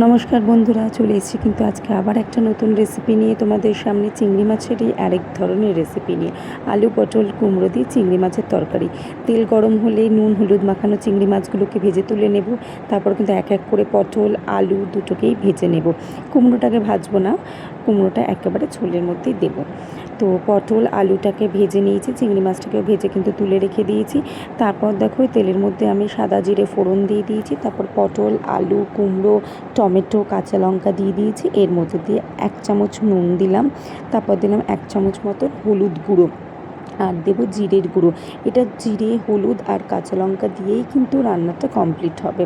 নমস্কার বন্ধুরা, চলে এসেছি কিন্তু আজকে আবার একটা নতুন রেসিপি নিয়ে তোমাদের সামনে। চিংড়ি মাছেরই আরেক ধরনের রেসিপি নিয়ে আলু পটল কুমড়ো দিয়ে চিংড়ি মাছের তরকারি। তেল গরম হলেই নুন হলুদ মাখানো চিংড়ি মাছগুলোকে ভেজে তুলে নেব। তারপর কিন্তু এক এক করে পটল আলু দুটোকেই ভেজে নেব। কুমড়োটাকে ভাজবো না, কুমড়োটা একেবারে ঝোলের মধ্যেই দেবো। তো পটল আলুটাকে ভেজে নিয়েছি, চিংড়ি মাছটাকেও ভেজে কিন্তু তুলে রেখে দিয়েছি। তারপর দেখো তেলের মধ্যে আমি সাদা জিরে ফোড়ন দিয়ে দিয়েছি। তারপর পটল আলু কুমড়ো টমেটো কাঁচা লঙ্কা দিয়ে দিয়েছি। এর মধ্যে দিয়ে 1 চামচ নুন দিলাম। তারপর দিলাম 1 চামচ মতো হলুদ গুঁড়ো, আর দেবো জিরের গুঁড়ো। এটা জিরে হলুদ আর কাঁচা লঙ্কা দিয়েই কিন্তু রান্নাটা কমপ্লিট হবে।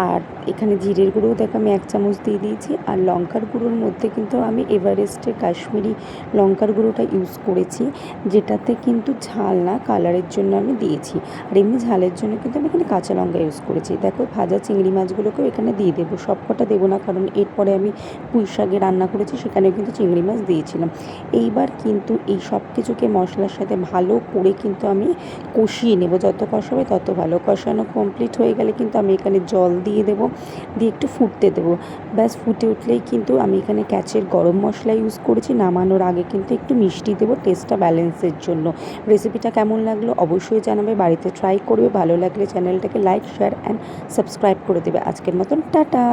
আর এখানে জিরের গুঁড়োও দেখো আমি 1 চামচ দিয়ে দিয়েছি। আর লঙ্কার গুঁড়োর মধ্যে কিন্তু আমি এভারেস্টের কাশ্মীরি লঙ্কার গুঁড়োটা ইউজ করেছি, যেটাতে কিন্তু ঝাল না, কালারের জন্য আমি দিয়েছি। আর এমনি ঝালের জন্য কিন্তু আমি এখানে কাঁচা লঙ্কা ইউজ করেছি। দেখো ভাজা চিংড়ি মাছগুলোকেও এখানে দিয়ে দেবো, সব কটা দেবো না, কারণ এরপরে আমি পুঁই শাকে রান্না করেছি, সেখানেও কিন্তু চিংড়ি মাছ দিয়েছিলাম। এইবার কিন্তু এই সব কিছুকে মশলার সাথে ভালো করে কিন্তু আমি কষিয়ে নেব। যত কষাবে তত ভালো। কষানো কমপ্লিট হয়ে গেলে কিন্তু আমি এখানে জল দিয়ে দেবো, দিয়ে একটু ফুটতে দেবো। ব্যাস ফুটে উঠলেই কিন্তু আমি এখানে ক্যাচের গরম মশলা ইউজ করেছি। নামানোর আগে কিন্তু একটু মিষ্টি দেবো টেস্টটা ব্যালেন্সের জন্য। রেসিপিটা কেমন লাগলো অবশ্যই জানাবে, বাড়িতে ট্রাই করবে। ভালো লাগলে চ্যানেলটাকে লাইক শেয়ার অ্যান্ড সাবস্ক্রাইব করে দেবে। আজকের মতন টাটা।